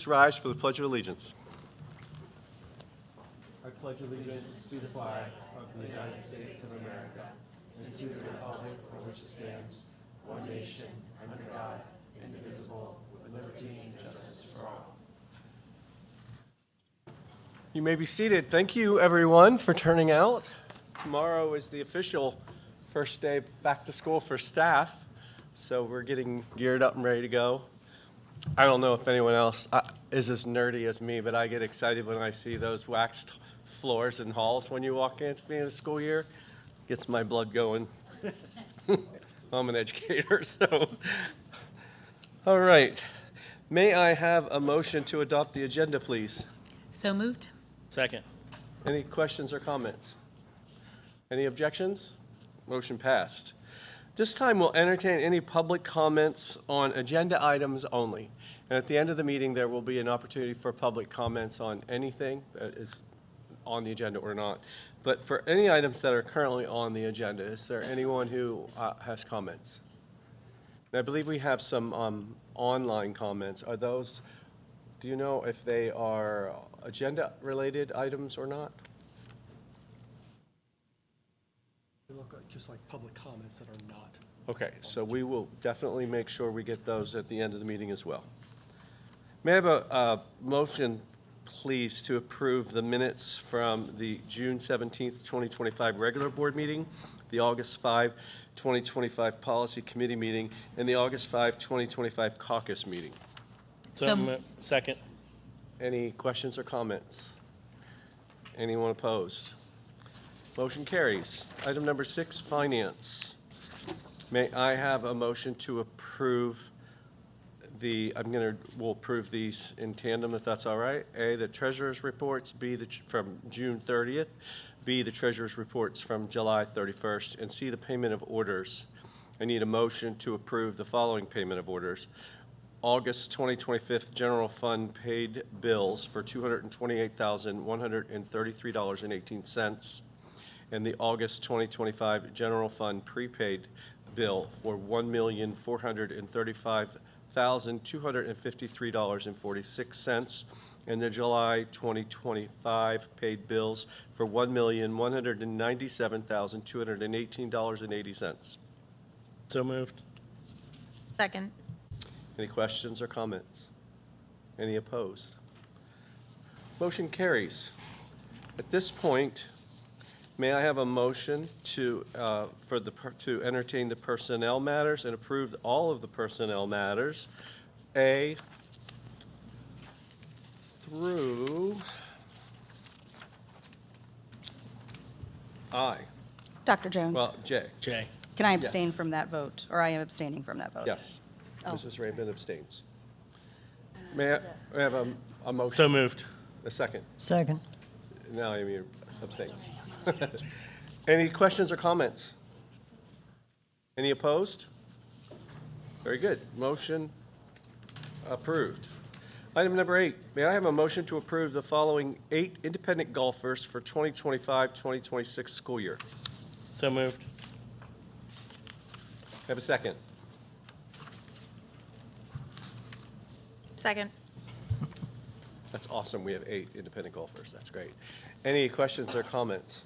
rise for the Pledge of Allegiance. I pledge allegiance to the flag of the United States of America and to the republic for which it stands, one nation, under God, indivisible, with liberty and justice for all. You may be seated. Thank you, everyone, for turning out. Tomorrow is the official first day back to school for staff, so we're getting geared up and ready to go. I don't know if anyone else is as nerdy as me, but I get excited when I see those waxed floors and halls when you walk in at the beginning of the school year. Gets my blood going. I'm an educator, so. All right. May I have a motion to adopt the agenda, please? So moved. Second. Any questions or comments? Any objections? Motion passed. This time we'll entertain any public comments on agenda items only. And at the end of the meeting, there will be an opportunity for public comments on anything that is on the agenda or not. But for any items that are currently on the agenda, is there anyone who has comments? And I believe we have some online comments. Are those, do you know if they are agenda-related items or not? They look just like public comments that are not. Okay, so we will definitely make sure we get those at the end of the meeting as well. May I have a motion, please, to approve the minutes from the June 17th, 2025 regular board meeting, the August 5, 2025 policy committee meeting, and the August 5, 2025 caucus meeting? Second. Any questions or comments? Anyone opposed? Motion carries. Item number 6, finance. May I have a motion to approve we'll approve these in tandem if that's all right. A, the treasurer's reports, B, from June 30th, B, the treasurer's reports from July 31st, and C, the payment of orders. I need a motion to approve the following payment of orders. August 2025 general fund paid bills for $228,133.18. And the August 2025 general fund prepaid bill for $1,435,253.46, and the July 2025 paid bills for $1,197,218.80. So moved. Second. Any questions or comments? Any opposed? Motion carries. At this point, may I have a motion to entertain the personnel matters and approve all of the personnel matters, A through I. Dr. Jones, Well, J. Jay. can I abstain yes. from that vote, or I am abstaining from that vote? Yes. Oh. Mrs. Rabin abstains. May I have a motion? So moved. A second. Second. Now Amy abstains. Any questions or comments? Any opposed? Very good. Motion approved. Item number 8, may I have a motion to approve the following 8 independent golfers for 2025-2026 school year? So moved. Have a second. Second. That's awesome. We have 8 independent golfers. That's great. Any questions or comments?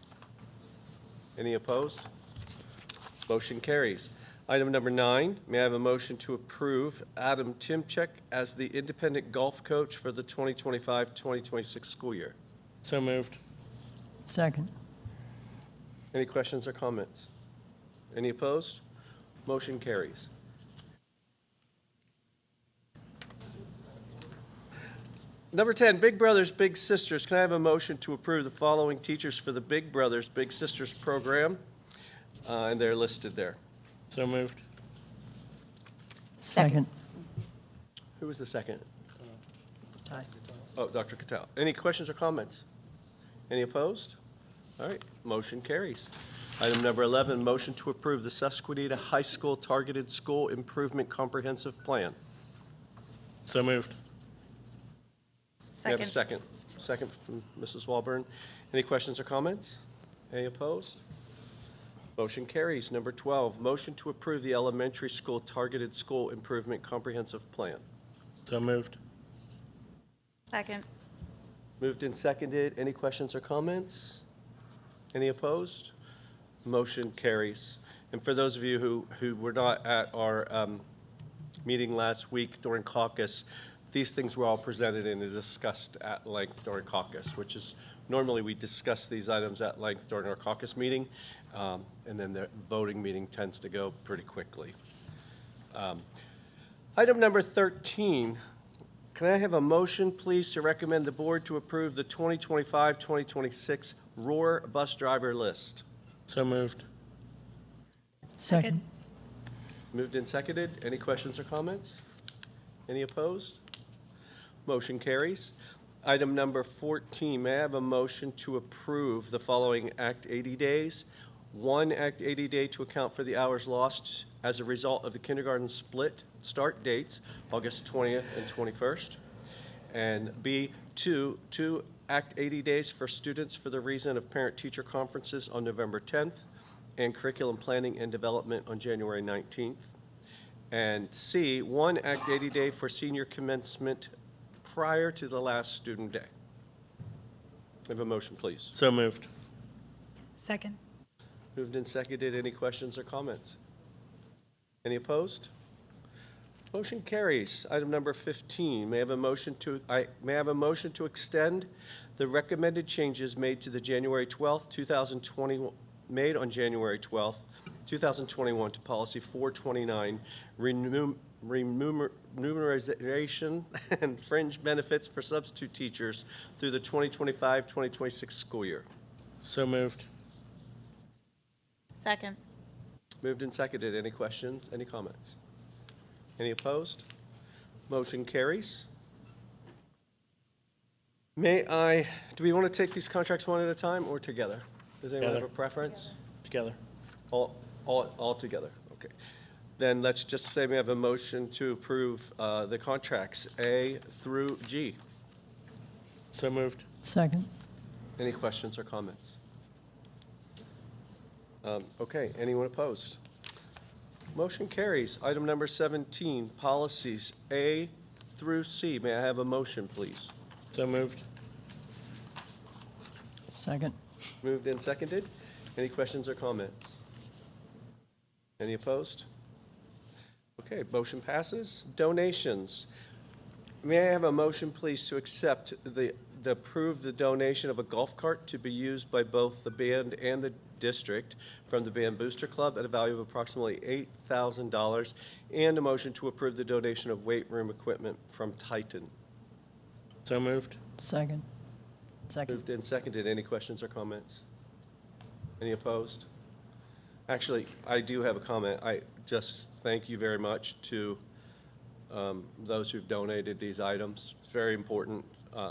Any opposed? Motion carries. Item number 9, may I have a motion to approve Adam Timchek as the independent golf coach for the 2025-2026 school year? So moved. Second. Any questions or comments? Any opposed? Motion carries. Number 10, Big Brothers Big Sisters. Can I have a motion to approve the following teachers for the Big Brothers Big Sisters program? And they're listed there. So moved. Second. Who was the second? Aye. Oh, Dr. Cattell. Any questions or comments? Any opposed? All right, motion carries. Item number 11, motion to approve the Susquenita High School Targeted School Improvement Comprehensive Plan. So moved. We have a second. Second from Mrs. Walburn. Any questions or comments? Any opposed? Motion carries. Number 12, motion to approve the elementary school targeted school improvement comprehensive plan. So moved. Second. Moved and seconded. Any questions or comments? Any opposed? Motion carries. And for those of you who were not at our meeting last week during caucus, these things were all presented and discussed at length during caucus, which is, normally we discuss these items at length during our caucus meeting, and then the voting meeting tends to go pretty quickly. Item number 13, can I have a motion, please, to recommend the board to approve the 2025-2026 Roar bus driver list? So moved. Second. Moved and seconded. Any questions or comments? Any opposed? Motion carries. Item number 14, may I have a motion to approve the following Act 80 days? One Act 80 day to account for the hours lost as a result of the kindergarten split start dates, August 20th and 21st. And B, two Act 80 days for students for the reason of parent-teacher conferences on November 10th and curriculum planning and development on January 19th. And C, one Act 80 day for senior commencement prior to the last student day. Have a motion, please. So moved. Second. Moved and seconded. Any questions or comments? Any opposed? Motion carries. Item number 15, may I have a motion to extend the recommended changes made to the January 12th, 2020, made on January 12th, 2021 to policy 429, remuneration and fringe benefits for substitute teachers through the 2025-2026 school year. So moved. Second. Moved and seconded. Any questions? Any comments? Any opposed? Motion carries. Do we want to take these contracts one at a time or together? Does anyone have a Together. preference? Together. All together, okay. Then let's just say we have a motion to approve the contracts A through G. So moved. Second. Any questions or comments? Okay, anyone opposed? Motion carries. Item number 17, policies A through C. May I have a motion, please? So moved. Second. Moved and seconded. Any questions or comments? Any opposed? Okay, motion passes. Donations. May I have a motion, please, to accept approve the donation of a golf cart to be used by both the band and the district from the Band Booster Club at a value of approximately $8,000, and a motion to approve the donation of weight room equipment from Titan. So moved. Second. Second. Moved and seconded. Any questions or comments? Any opposed? Actually, I do have a comment. I just thank you very much to those who've donated these items. It's very important.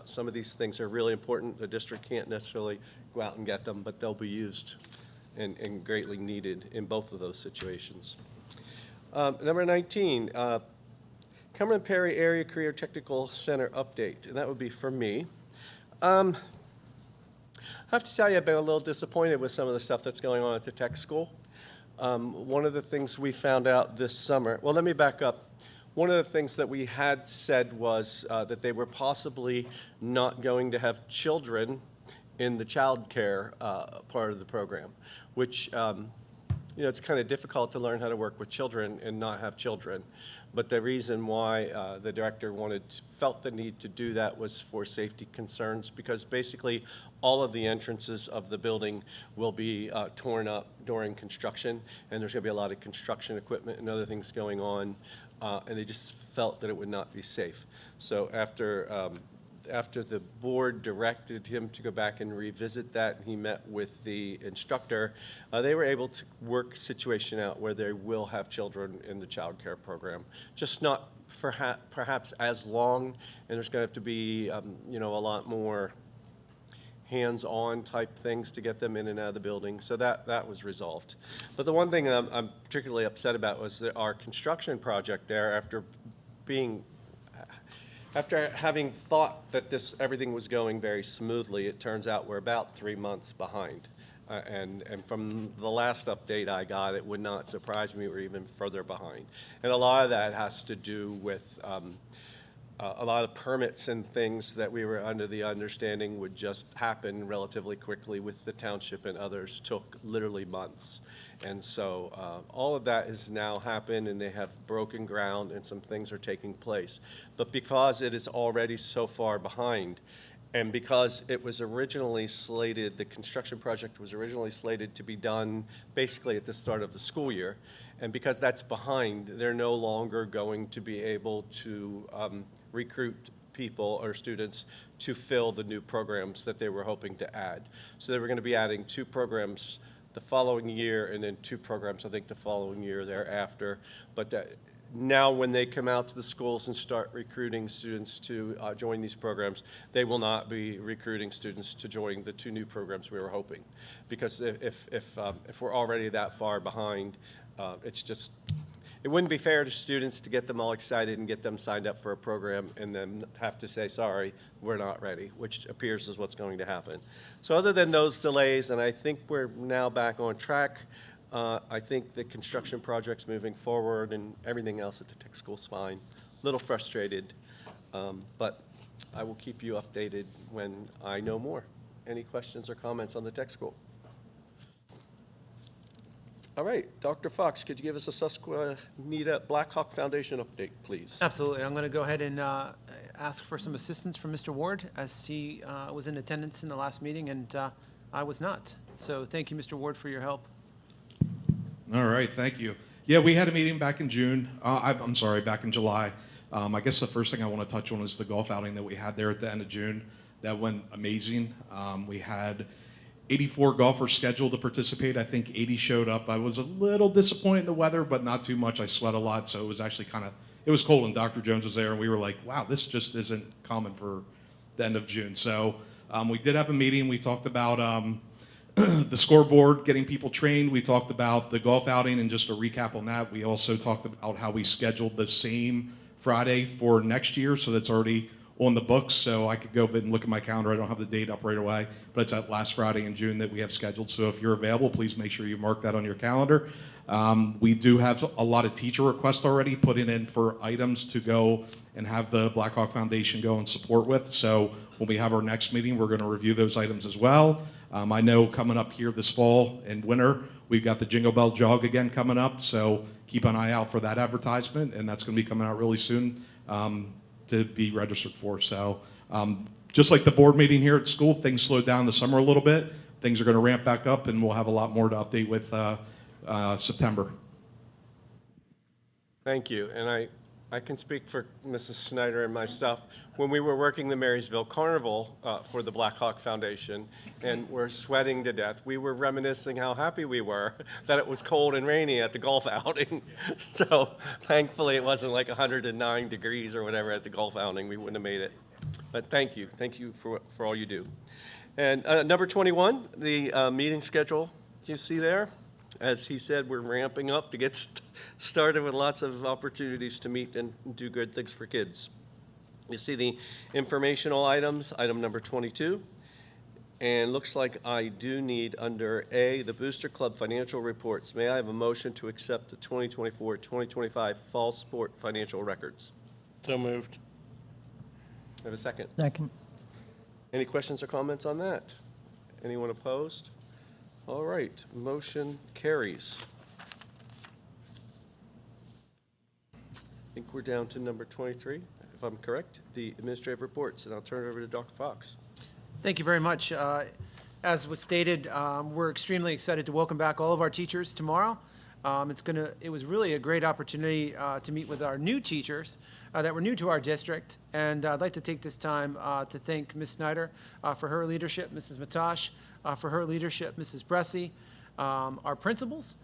Some of these things are really important. The district can't necessarily go out and get them, but they'll be used and greatly needed in both of those situations. Number 19, Cumberland Perry Area Career Technical Center update, and that would be for me. I have to tell you, I've been a little disappointed with some of the stuff that's going on at the tech school. One of the things we found out this summer, well, let me back up. One of the things that we had said was that they were possibly not going to have children in the child care part of the program, which, it's kind of difficult to learn how to work with children and not have children. But the reason why the director felt the need to do that was for safety concerns, because basically all of the entrances of the building will be torn up during construction, and there's going to be a lot of construction equipment and other things going on, and they just felt that it would not be safe. So after the board directed him to go back and revisit that, and he met with the instructor, they were able to work a situation out where they will have children in the child care program. Just not perhaps as long, and there's going to have to be, a lot more hands-on type things to get them in and out of the building. So that was resolved. But the one thing I'm particularly upset about was that our construction project there, after having thought that everything was going very smoothly, it turns out we're about 3 months behind. And from the last update I got, it would not surprise me we're even further behind. And a lot of that has to do with a lot of permits and things that we were under the understanding would just happen relatively quickly with the township, and others took literally months. And so all of that has now happened, and they have broken ground, and some things are taking place. But because it is already so far behind, and because it was originally slated, the construction project was originally slated to be done basically at the start of the school year, and because that's behind, they're no longer going to be able to recruit people or students to fill the new programs that they were hoping to add. So they were going to be adding 2 programs the following year, and then 2 programs, I think, the following year thereafter. But now when they come out to the schools and start recruiting students to join these programs, they will not be recruiting students to join the 2 new programs we were hoping. Because if we're already that far behind, it wouldn't be fair to students to get them all excited and get them signed up for a program and then have to say, sorry, we're not ready, which appears is what's going to happen. So other than those delays, and I think we're now back on track, I think the construction project's moving forward and everything else at the tech school's fine. A little frustrated, but I will keep you updated when I know more. Any questions or comments on the tech school? All right, Dr. Fox, could you give us a Susquenita Blackhawk Foundation update, please? Absolutely. I'm going to go ahead and ask for some assistance from Mr. Ward, as he was in attendance in the last meeting, and I was not. So thank you, Mr. Ward, for your help. All right, thank you. Yeah, we had a meeting back in June. I'm sorry, back in July. I guess the first thing I want to touch on is the golf outing that we had there at the end of June. That went amazing. We had 84 golfers scheduled to participate. I think 80 showed up. I was a little disappointed in the weather, but not too much. I sweat a lot, so it was actually it was cold, and Dr. Jones was there, and we were like, wow, this just isn't common for the end of June. So we did have a meeting. We talked about the scoreboard, getting people trained. We talked about the golf outing, and just a recap on that, we also talked about how we scheduled the same Friday for next year, so that's already on the books, so I could go and look at my calendar. I don't have the date up right away, but it's that last Friday in June that we have scheduled. So if you're available, please make sure you mark that on your calendar. We do have a lot of teacher requests already put in for items to go and have the Blackhawk Foundation go and support with. So when we have our next meeting, we're going to review those items as well. I know coming up here this fall and winter, we've got the Jingle Bell Jog again coming up, so keep an eye out for that advertisement, and that's going to be coming out really soon. To be registered for. So just like the board meeting here at school, things slowed down in the summer a little bit. Things are going to ramp back up, and we'll have a lot more to update with September. Thank you. And I can speak for Mrs. Snyder and myself. When we were working the Marysville Carnival for the Blackhawk Foundation and we're sweating to death, we were reminiscing how happy we were that it was cold and rainy at the golf outing. So thankfully it wasn't like 109 degrees or whatever at the golf outing. We wouldn't have made it. But thank you. Thank you for all you do. And number 21, the meeting schedule you see there. As he said, we're ramping up to get started with lots of opportunities to meet and do good things for kids. You see the informational items, item number 22. And looks like I do need under A, the Booster Club financial reports. May I have a motion to accept the 2024-2025 fall sport financial records? So moved. Have a second. Second. Any questions or comments on that? Anyone opposed? All right, motion carries. I think we're down to number 23, if I'm correct, the administrative reports, and I'll turn it over to Dr. Fox. Thank you very much. As was stated, we're extremely excited to welcome back all of our teachers tomorrow. It was really a great opportunity to meet with our new teachers that were new to our district, and I'd like to take this time to thank Ms. Snyder for her leadership, Mrs. Matash for her leadership, Mrs. Bressy, our principals,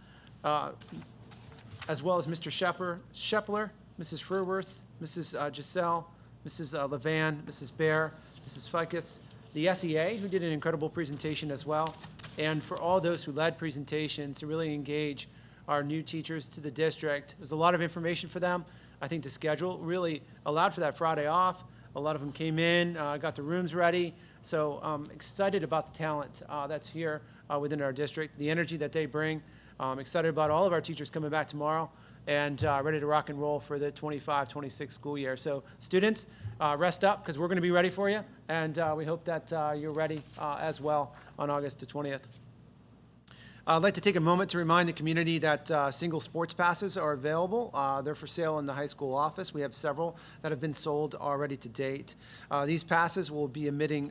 as well as Mr. Shepler, Mrs. Furworth, Mrs. Giselle, Mrs. Levan, Mrs. Bear, Mrs. Ficus, the SEA, who did an incredible presentation as well, and for all those who led presentations to really engage our new teachers to the district. There's a lot of information for them. I think the schedule really allowed for that Friday off. A lot of them came in, got the rooms ready. So I'm excited about the talent that's here within our district, the energy that they bring. Excited about all of our teachers coming back tomorrow and ready to rock and roll for the 25-26 school year. So students, rest up because we're going to be ready for you, and we hope that you're ready as well on August the 20th. I'd like to take a moment to remind the community that single sports passes are available. They're for sale in the high school office. We have several that have been sold already to date. These passes will be admitting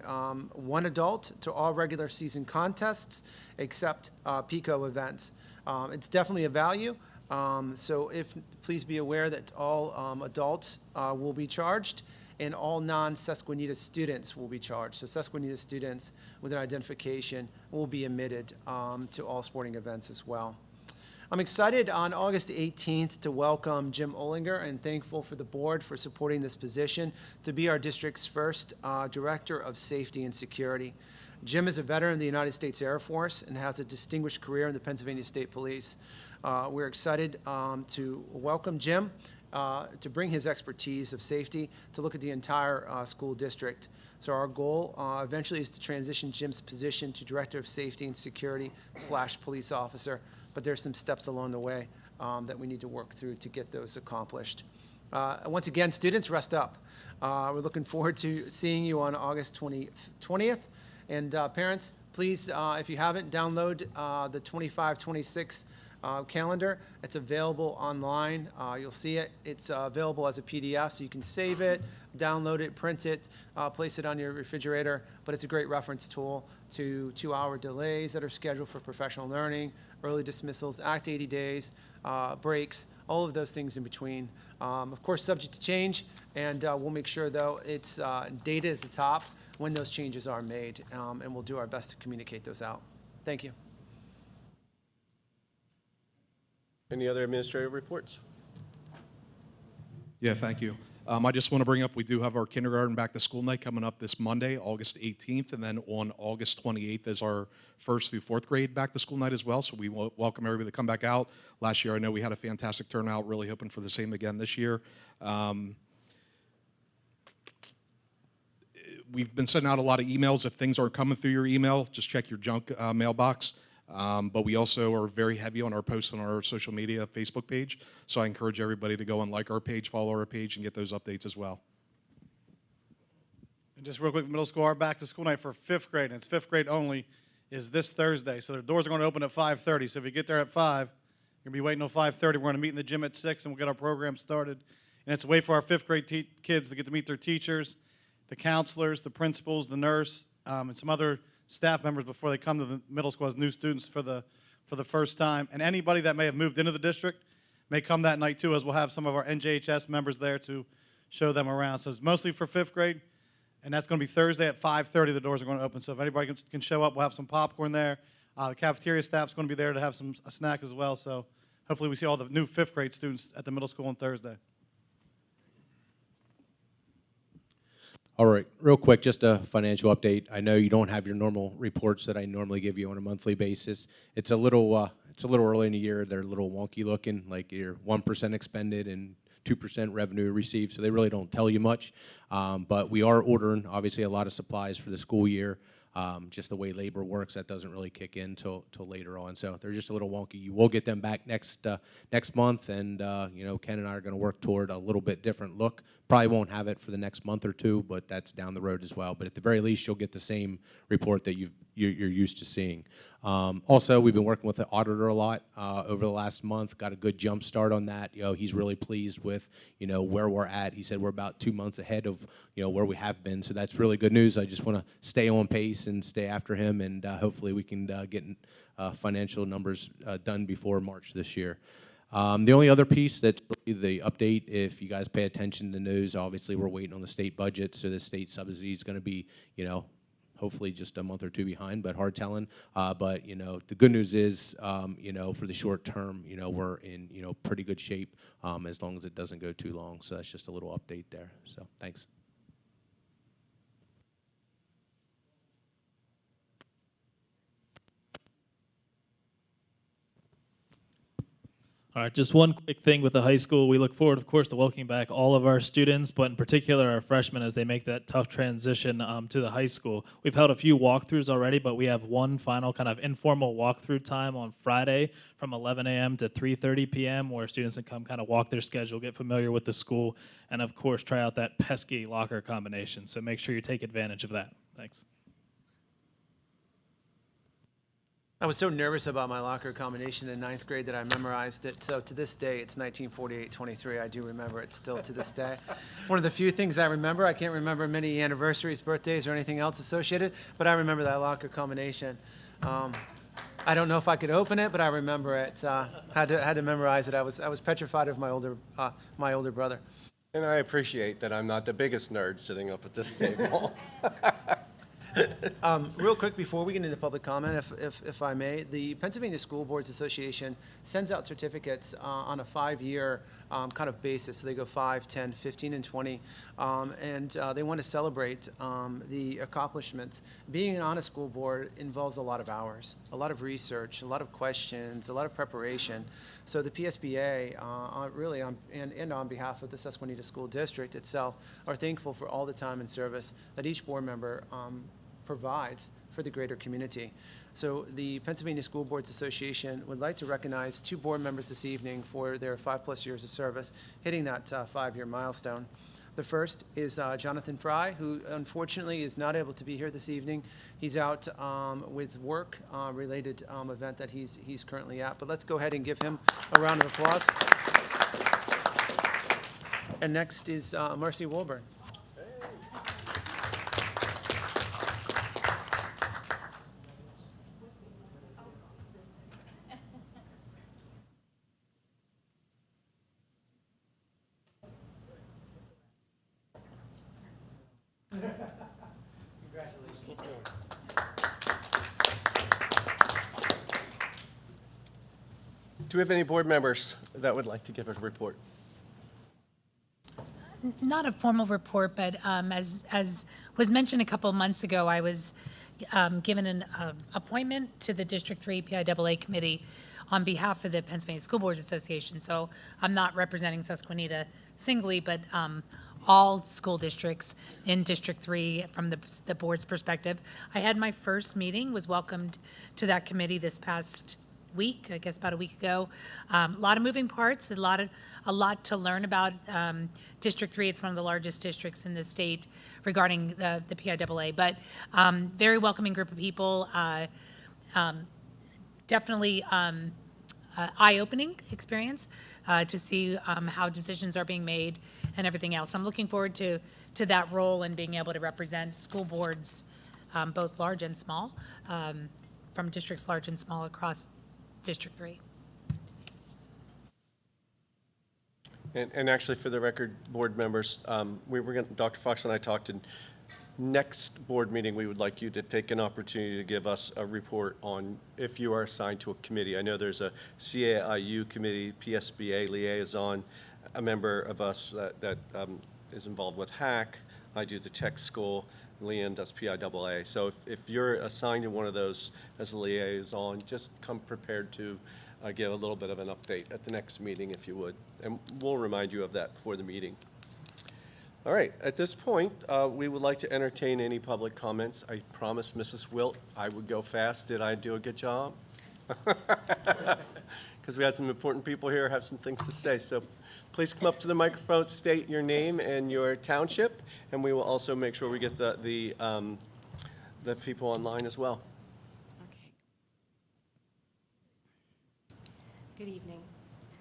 one adult to all regular season contests except PICO events. It's definitely a value. So please be aware that all adults will be charged, and all non-Susquenita students will be charged. So Susquenita students with an identification will be admitted to all sporting events as well. I'm excited on August 18th to welcome Jim Olinger and thankful for the board for supporting this position to be our district's first Director of Safety and Security. Jim is a veteran of the United States Air Force and has a distinguished career in the Pennsylvania State Police. We're excited to welcome Jim to bring his expertise of safety to look at the entire school district. So our goal eventually is to transition Jim's position to Director of Safety and Security / police officer, but there's some steps along the way that we need to work through to get those accomplished. Once again, students, rest up. We're looking forward to seeing you on August 20th. And parents, please, if you haven't, download the 25-26 calendar. It's available online. You'll see it. It's available as a PDF, so you can save it, download it, print it, place it on your refrigerator. But it's a great reference tool to 2-hour delays that are scheduled for professional learning, early dismissals, Act 80 days, breaks, all of those things in between. Of course, subject to change, and we'll make sure, though, it's dated at the top when those changes are made, and we'll do our best to communicate those out. Thank you. Any other administrative reports? Yeah, thank you. I just want to bring up, we do have our kindergarten back to school night coming up this Monday, August 18th, and then on August 28th is our 1st through 4th grade back to school night as well. So we welcome everybody to come back out. Last year, I know we had a fantastic turnout, really hoping for the same again this year. We've been sending out a lot of emails. If things aren't coming through your email, just check your junk mailbox. But we also are very heavy on our posts on our social media Facebook page. So I encourage everybody to go and like our page, follow our page, and get those updates as well. And just real quick, middle school, our back to school night for 5th grade, and it's 5th grade only, is this Thursday. So their doors are going to open at 5:30. So if you get there at 5, you're going to be waiting till 5:30. We're going to meet in the gym at 6, and we'll get our program started. And it's a way for our 5th grade kids to get to meet their teachers, the counselors, the principals, the nurse, and some other staff members before they come to the middle school as new students for the first time. And anybody that may have moved into the district may come that night too, as we'll have some of our NJHS members there to show them around. So it's mostly for 5th grade, and that's going to be Thursday at 5:30. The doors are going to open. So if anybody can show up, we'll have some popcorn there. The cafeteria staff's going to be there to have a snack as well. So hopefully we see all the new 5th grade students at the middle school on Thursday. All right, real quick, just a financial update. I know you don't have your normal reports that I normally give you on a monthly basis. It's a little early in the year. They're a little wonky looking, like you're 1% expended and 2% revenue received, so they really don't tell you much. But we are ordering, obviously, a lot of supplies for the school year. Just the way labor works, that doesn't really kick in till later on. So they're just a little wonky. You will get them back next month, and you know, Ken and I are going to work toward a little bit different look. Probably won't have it for the next month or two, but that's down the road as well. But at the very least, you'll get the same report that you're used to seeing. Also, we've been working with the auditor a lot over the last month. Got a good jump start on that. You know, he's really pleased with, you know, where we're at. He said we're about 2 months ahead of, you know, where we have been. So that's really good news. I just want to stay on pace and stay after him, and hopefully we can get financial numbers done before March this year. The only other piece that's really the update, if you guys pay attention to the news, obviously we're waiting on the state budget, so the state subsidy is going to be, you know, hopefully just a month or two behind, but hard telling. But, you know, the good news is, you know, for the short term, you know, we're in, you know, pretty good shape as long as it doesn't go too long. So that's just a little update there. So thanks. All right, just one quick thing with the high school. We look forward, of course, to welcoming back all of our students, but in particular our freshmen as they make that tough transition to the high school. We've held a few walkthroughs already, but we have one final kind of informal walkthrough time on Friday from 11 a.m. to 3:30 p.m. where students can come kind of walk their schedule, get familiar with the school, and of course try out that pesky locker combination. So make sure you take advantage of that. Thanks. I was so nervous about my locker combination in ninth grade that I memorized it. So to this day, it's 1948-23. I do remember it still to this day. One of the few things I remember. I can't remember many anniversaries, birthdays, or anything else associated, but I remember that locker combination. I don't know if I could open it, but I remember it. Had to memorize it. I was petrified of my older brother. And I appreciate that I'm not the biggest nerd sitting up at this table. Real quick before we get into public comment, if I may, the Pennsylvania School Boards Association sends out certificates on a 5-year kind of basis. So they go 5, 10, 15, and 20, and they want to celebrate the accomplishments. Being on a school board involves a lot of hours, a lot of research, a lot of questions, a lot of preparation. So the PSBA, really on behalf of the Susquenita School District itself, are thankful for all the time and service that each board member provides for the greater community. So the Pennsylvania School Boards Association would like to recognize 2 board members this evening for their 5+ years of service, hitting that 5-year milestone. The first is Jonathan Fry, who unfortunately is not able to be here this evening. He's out with work-related event that he's currently at. But let's go ahead and give him a round of applause. And next is Marcy Wilburn. Do we have any board members that would like to give a report? Not a formal report, but as was mentioned a couple of months ago, I was given an appointment to the District 3 PIAA Committee on behalf of the Pennsylvania School Boards Association. So I'm not representing Susquenita singly, but all school districts in District 3 from the board's perspective. I had my first meeting, was welcomed to that committee this past week, I guess about a week ago. A lot of moving parts, a lot to learn about District 3. It's one of the largest districts in the state regarding the PIAA, but very welcoming group of people. Definitely eye-opening experience to see how decisions are being made and everything else. I'm looking forward to that role and being able to represent school boards, both large and small, from districts large and small across District 3. And actually, for the record, board members, Dr. Fox and I talked, and next board meeting, we would like you to take an opportunity to give us a report on if you are assigned to a committee. I know there's a CAIU committee, PSBA liaison, a member of us that is involved with HAC. I do the tech school. Leanne does PIAA. So if you're assigned to one of those as a liaison, just come prepared to give a little bit of an update at the next meeting, if you would. And we'll remind you of that before the meeting. All right, at this point, we would like to entertain any public comments. I promised Mrs. Wilt I would go fast. Did I do a good job? Because we had some important people here have some things to say. So please come up to the microphone, state your name and your township, and we will also make sure we get the people online as well. Okay. Good evening.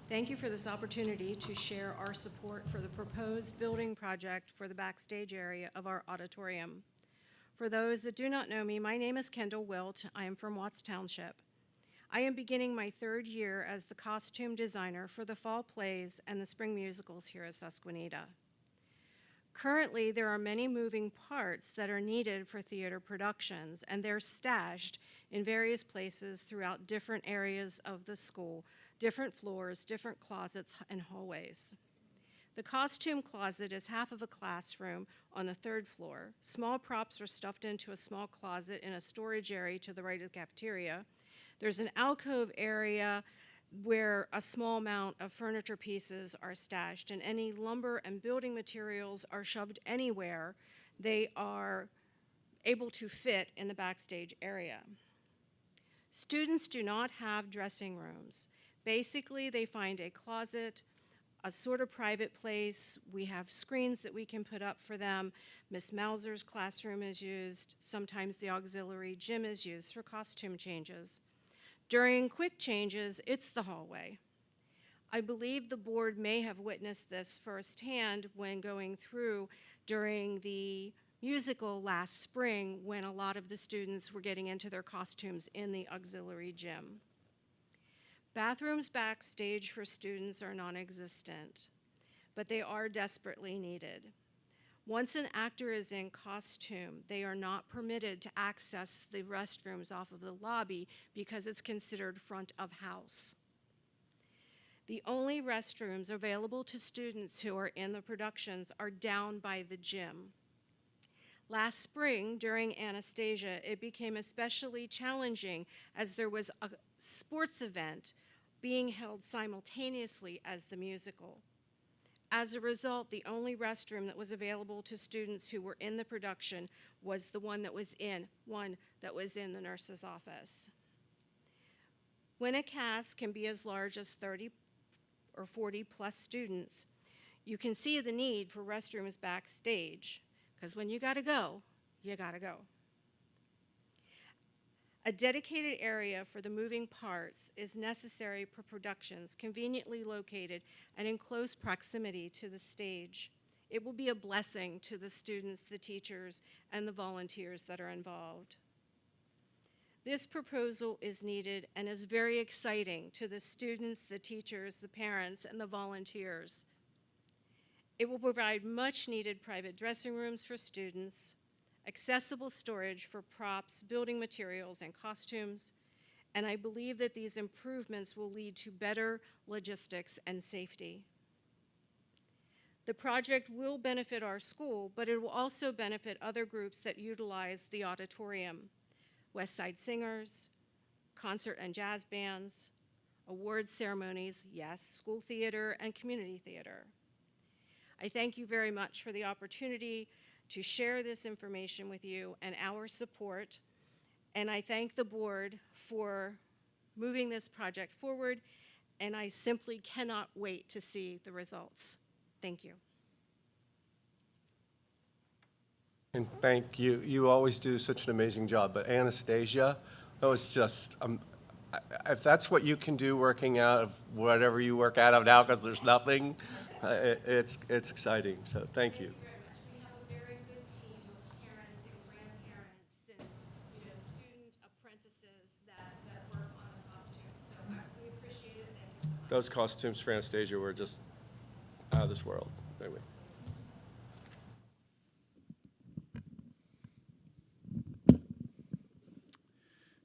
Thank you for this opportunity to share our support for the proposed building project for the backstage area of our auditorium. For those that do not know me, my name is Kendall Wilt. I am from Watts Township. I am beginning my 3rd year as the costume designer for the fall plays and the spring musicals here at Susquenita. Currently, there are many moving parts that are needed for theater productions, and they're stashed in various places throughout different areas of the school, different floors, different closets, and hallways. The costume closet is half of a classroom on the 3rd floor. Small props are stuffed into a small closet in a storage area to the right of the cafeteria. There's an alcove area where a small amount of furniture pieces are stashed, and any lumber and building materials are shoved anywhere, they are able to fit in the backstage area. Students do not have dressing rooms. Basically, they find a closet, a sort of private place. We have screens that we can put up for them. Miss Mauser's classroom is used. Sometimes the auxiliary gym is used for costume changes. During quick changes, it's the hallway. I believe the board may have witnessed this firsthand when going through during the musical last spring, when a lot of the students were getting into their costumes in the auxiliary gym. Bathrooms backstage for students are non-existent, but they are desperately needed. Once an actor is in costume, they are not permitted to access the restrooms off of the lobby because it's considered front of house. The only restrooms available to students who are in the productions are down by the gym. Last spring, during Anastasia, it became especially challenging as there was a sports event being held simultaneously as the musical. As a result, the only restroom that was available to students who were in the production was the one that was in the nurse's office. When a cast can be as large as 30 or 40 plus students, you can see the need for restrooms backstage, because when you gotta go, you gotta go. A dedicated area for the moving parts is necessary for productions conveniently located and in close proximity to the stage. It will be a blessing to the students, the teachers, and the volunteers that are involved. This proposal is needed and is very exciting to the students, the teachers, the parents, and the volunteers. It will provide much-needed private dressing rooms for students, accessible storage for props, building materials, and costumes, and I believe that these improvements will lead to better logistics and safety. The project will benefit our school, but it will also benefit other groups that utilize the auditorium: West Side Singers, concert and jazz bands, award ceremonies, yes, school theater, and community theater. I thank you very much for the opportunity to share this information with you and our support, and I thank the board for moving this project forward, and I simply cannot wait to see the results. Thank you. And thank you. You always do such an amazing job. But Anastasia, that was just, if that's what you can do working out of whatever you work out of now, because there's nothing, it's exciting. So thank you. We have a very good team of parents and grandparents and student apprentices that work on the costumes. So we appreciate it. Thank you so much. Those costumes for Anastasia were just out of this world. Anyway.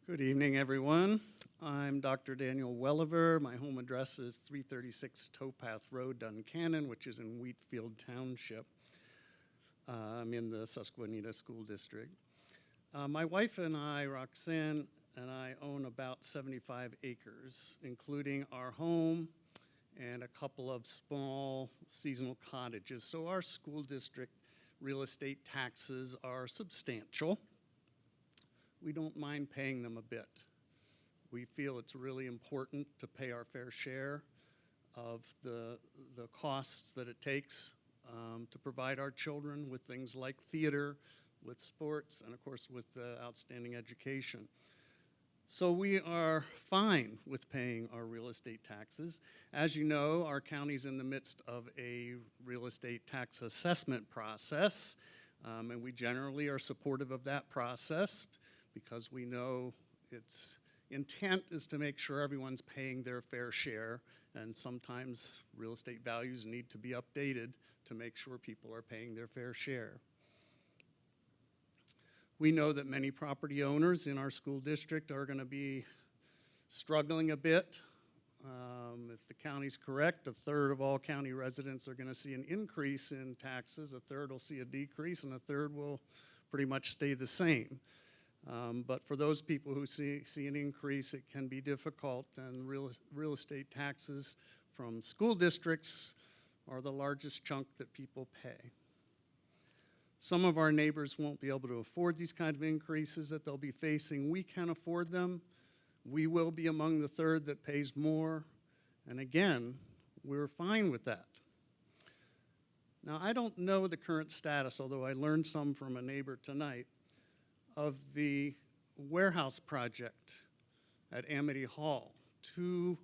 Good evening, everyone. I'm Dr. Daniel Welliver. My home address is 336 Towpath Road, Duncannon, which is in Wheatfield Township. I'm in the Susquenita School District. My wife and I, Roxanne, and I own about 75 acres, including our home and a couple of small seasonal cottages. So our school district real estate taxes are substantial. We don't mind paying them a bit. We feel it's really important to pay our fair share of the costs that it takes to provide our children with things like theater, with sports, and of course with outstanding education. So we are fine with paying our real estate taxes. As you know, our county's in the midst of a real estate tax assessment process, and we generally are supportive of that process because we know its intent is to make sure everyone's paying their fair share, and sometimes real estate values need to be updated to make sure people are paying their fair share. We know that many property owners in our school district are going to be struggling a bit. If the county's correct, a third of all county residents are going to see an increase in taxes, a third will see a decrease, and a third will pretty much stay the same. But for those people who see an increase, it can be difficult, and real estate taxes from school districts are the largest chunk that people pay. Some of our neighbors won't be able to afford these kind of increases that they'll be facing. We can afford them. We will be among the third that pays more. And again, we're fine with that. Now, I don't know the current status, although I learned some from a neighbor tonight, of the warehouse project at Amity Hall. 2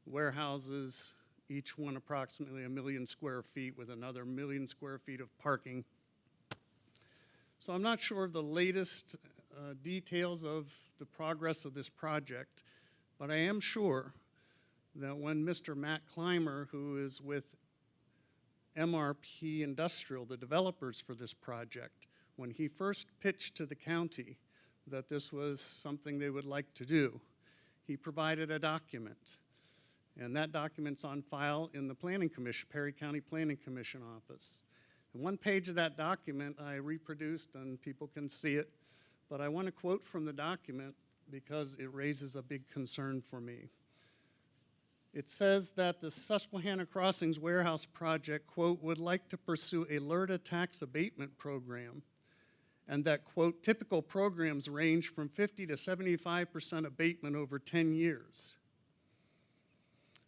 warehouses, each one approximately 1 million square feet with another 1 million square feet of parking. So I'm not sure of the latest details of the progress of this project, but I am sure that when Mr. Matt Clymer, who is with MRP Industrial, the developers for this project, when he first pitched to the county that this was something they would like to do, he provided a document. And that document's on file in the Planning Commission, Perry County Planning Commission office. And one page of that document I reproduced, and people can see it, but I want to quote from the document because it raises a big concern for me. It says that the Susquenita Crossings Warehouse Project, quote, would like to pursue a LERTA tax abatement program, and that, quote, typical programs range from 50 to 75% abatement over 10 years.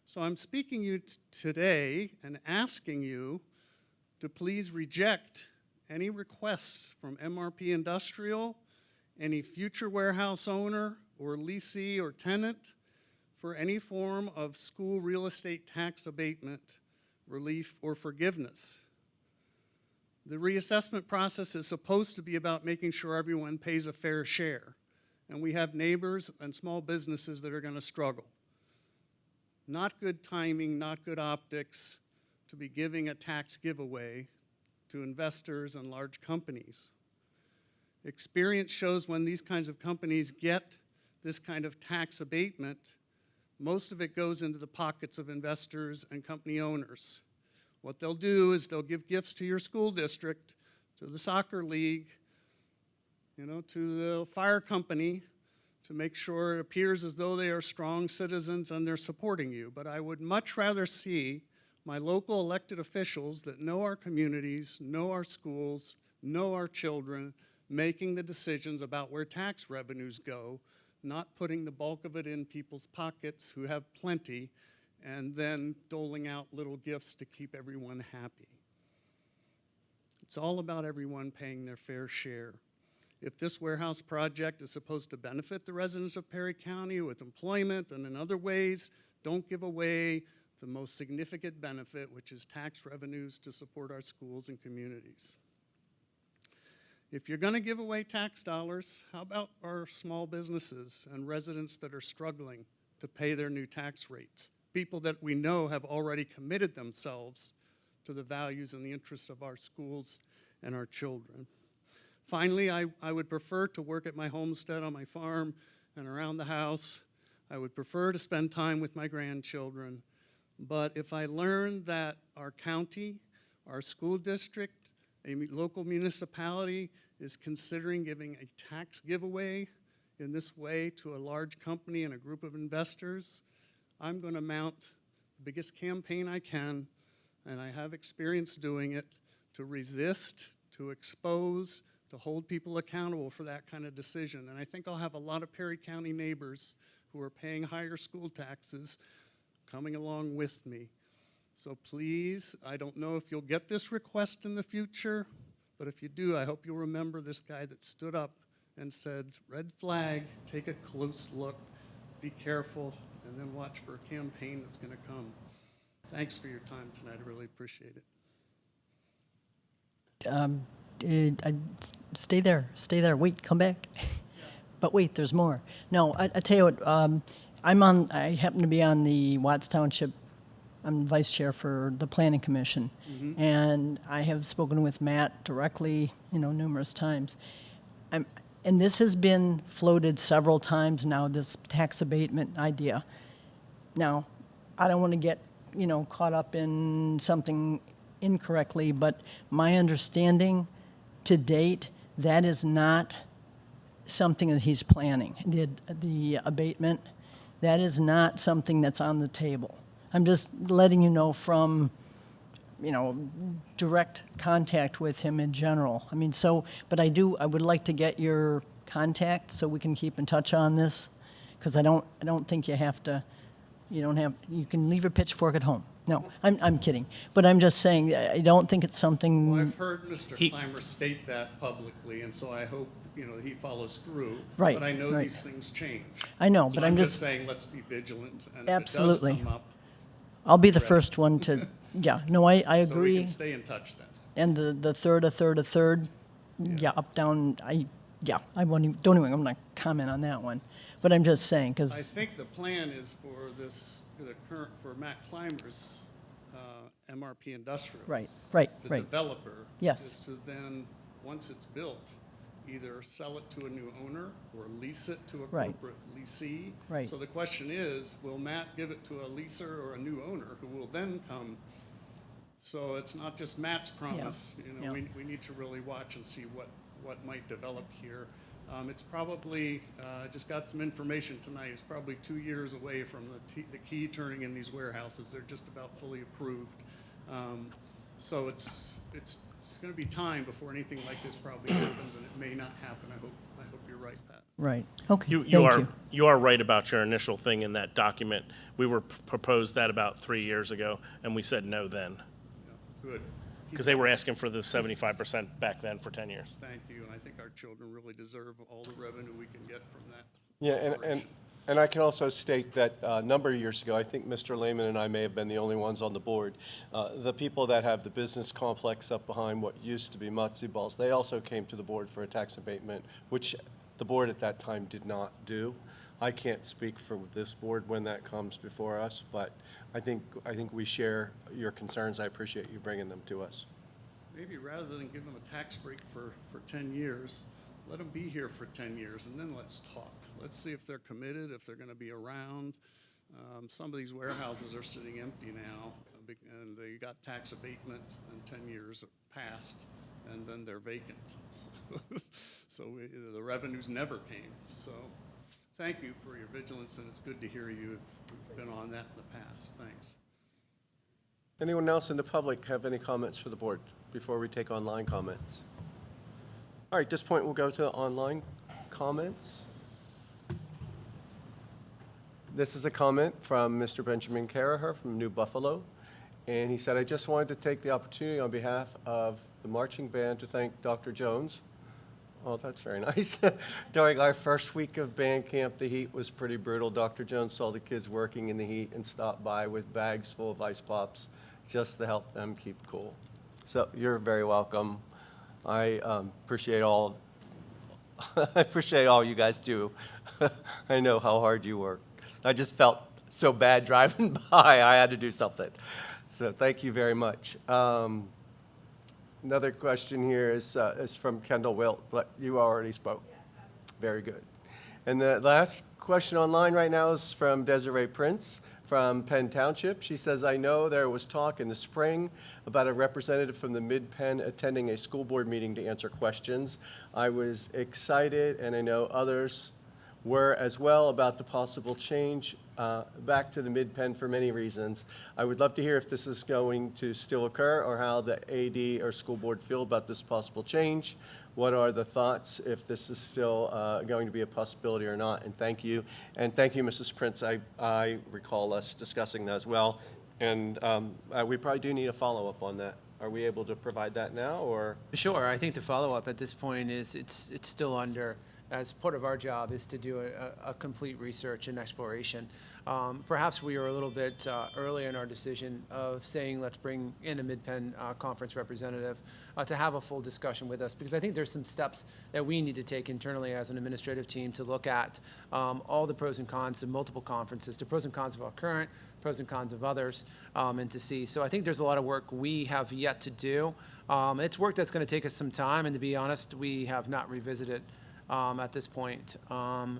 So I'm speaking to you today and asking you to please reject any requests from MRP Industrial, any future warehouse owner or leasee or tenant for any form of school real estate tax abatement, relief, or forgiveness. The reassessment process is supposed to be about making sure everyone pays a fair share, and we have neighbors and small businesses that are going to struggle. Not good timing, not good optics to be giving a tax giveaway to investors and large companies. Experience shows when these kinds of companies get this kind of tax abatement, most of it goes into the pockets of investors and company owners. What they'll do is they'll give gifts to your school district, to the soccer league, to the fire company, to make sure it appears as though they are strong citizens and they're supporting you. But I would much rather see my local elected officials that know our communities, know our schools, know our children, making the decisions about where tax revenues go, not putting the bulk of it in people's pockets who have plenty, and then doling out little gifts to keep everyone happy. It's all about everyone paying their fair share. If this warehouse project is supposed to benefit the residents of Perry County with employment and in other ways, don't give away the most significant benefit, which is tax revenues to support our schools and communities. If you're going to give away tax dollars, how about our small businesses and residents that are struggling to pay their new tax rates? People that we know have already committed themselves to the values and the interests of our schools and our children. Finally, I would prefer to work at my homestead on my farm and around the house. I would prefer to spend time with my grandchildren. But if I learn that our county, our school district, a local municipality is considering giving a tax giveaway in this way to a large company and a group of investors, I'm going to mount the biggest campaign I can, and I have experience doing it, to resist, to expose, to hold people accountable for that kind of decision. And I think I'll have a lot of Perry County neighbors who are paying higher school taxes coming along with me. So please, I don't know if you'll get this request in the future, but if you do, I hope you'll remember this guy that stood up and said, red flag, take a close look, be careful, and then watch for a campaign that's going to come. Thanks for your time tonight. I really appreciate it. Stay there, wait, come back. But wait, there's more. No, I tell you what, I happen to be on the Watts Township, I'm vice chair for the Planning Commission, and I have spoken with Matt directly, numerous times. And this has been floated several times now, this tax abatement idea. Now, I don't want to get, caught up in something incorrectly, but my understanding to date, that is not something that he's planning. The abatement, that is not something that's on the table. I'm just letting you know from, direct contact with him in general. I mean, but I would like to get your contact so we can keep in touch on this, because I don't think you have to, you can leave your pitchfork at home. No, I'm kidding. But I'm just saying, I don't think it's something. Well, I've heard Mr. Clymer state that publicly, and so I hope, he follows through. Right, But I know right. these things change. I know, So but I'm just saying, let's be vigilant, and Absolutely. if it does come up, I'll be the ready. first one to, yeah, no, I so we agree. can stay in touch then. And the third, a third, yeah, up, down, I won't even, don't even, I'm not comment on that one. But I'm just saying, I because, think the plan is for Matt Clymer's MRP Industrial. right, The right. developer. Yes. Is to then, once it's built, either sell it to a new owner or lease it to a Right. corporate leasee. Right. So the question is, will Matt give it to a leaser or a new owner who will then come? So it's not just Matt's promise. Yeah. We need to really watch and see what might develop here. It's probably, just got some information tonight, it's probably 2 years away from the key turning in these warehouses. They're just about fully approved. So it's going to be time before anything like this probably happens, and it may not happen. I hope you're right, Pat. Right, okay, You thank you are right about your initial thing in that document. We were proposed that about 3 years ago, and we said no then, Yeah, good. because they were asking for the 75% back then for 10 years. Thank you, and I think our children really deserve all the revenue we can get from that. Yeah, operation. and I can also state that a number of years ago, I think Mr. Lehman and I may have been the only ones on the board. The people that have the business complex up behind what used to be Matzo Balls, they also came to the board for a tax abatement, which the board at that time did not do. I can't speak for this board when that comes before us, but I think we share your concerns. I appreciate you bringing them to us. Maybe rather than give them a tax break for 10 years, let them be here for 10 years, and then let's talk. Let's see if they're committed, if they're going to be around. Some of these warehouses are sitting empty now, and they got tax abatement, and 10 years have passed, and then they're vacant. So the revenues never came. So thank you for your vigilance, and it's good to hear you've been on that in the past. Thanks. Anyone else in the public have any comments for the board before we take online comments? All right, at this point, we'll go to online comments. This is a comment from Mr. Benjamin Caraher from New Buffalo, and he said, I just wanted to take the opportunity on behalf of the marching band to thank Dr. Jones. Oh, that's very nice. During our first week of band camp, the heat was pretty brutal. Dr. Jones saw the kids working in the heat and stopped by with bags full of ice pops just to help them keep cool. So you're very welcome. I appreciate all I appreciate all you guys do. I know how hard you work. I just felt so bad driving by. I had to do something. So thank you very much. Another question here is from Kendall Wilt, but you already spoke. Very good. And the last question online right now is from Desiree Prince from Penn Township. She says, I know there was talk in the spring about a representative from the Mid-Penn attending a school board meeting to answer questions. I was excited, and I know others were as well, about the possible change back to the Mid-Penn for many reasons. I would love to hear if this is going to still occur or how the AD or school board feel about this possible change. What are the thoughts if this is still going to be a possibility or not? And thank you. And thank you, Mrs. Prince. I recall us discussing that as well. And we probably do need a follow-up on that. Are we able to provide that now, or? Sure. I think the follow-up at this point is it's still under, as part of our job, is to do a complete research and exploration. Perhaps we were a little bit early in our decision of saying let's bring in a Mid-Penn conference representative to have a full discussion with us, because I think there's some steps that we need to take internally as an administrative team to look at all the pros and cons of multiple conferences, the pros and cons of our current, pros and cons of others, and to see. So I think there's a lot of work we have yet to do. It's work that's going to take us some time, and to be honest, we have not revisited at this point.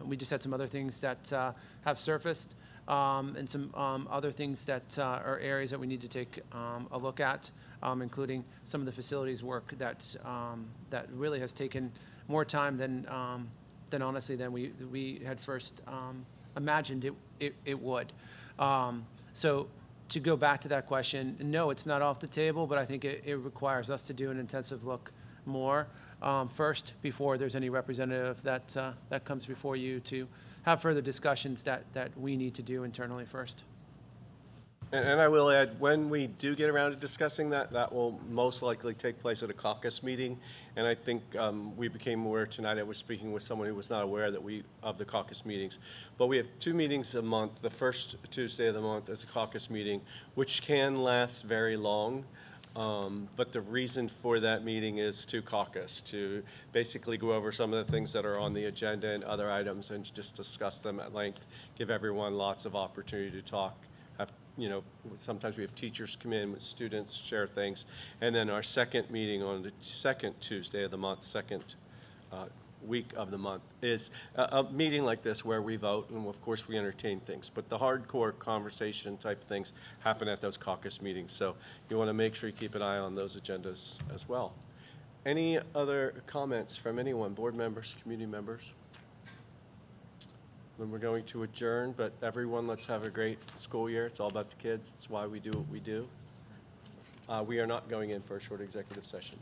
We just had some other things that have surfaced, and some other things that are areas that we need to take a look at, including some of the facilities work that really has taken more time than honestly than we had first imagined it would. So to go back to that question, no, it's not off the table, but I think it requires us to do an intensive look more first before there's any representative that comes before you to have further discussions that we need to do internally first. And I will add, when we do get around to discussing that, that will most likely take place at a caucus meeting. And I think we became aware tonight, I was speaking with someone who was not aware of the caucus meetings. But we have 2 meetings a month. The first Tuesday of the month is a caucus meeting, which can last very long. But the reason for that meeting is to caucus, to basically go over some of the things that are on the agenda and other items and just discuss them at length, give everyone lots of opportunity to talk. Sometimes we have teachers come in with students, share things. And then our second meeting on the second Tuesday of the month, second week of the month, is a meeting like this where we vote, and of course we entertain things. But the hardcore conversation type things happen at those caucus meetings. So you want to make sure you keep an eye on those agendas as well. Any other comments from anyone, board members, community members? Then we're going to adjourn, but everyone, let's have a great school year. It's all about the kids. It's why we do what we do. We are not going in for a short executive session.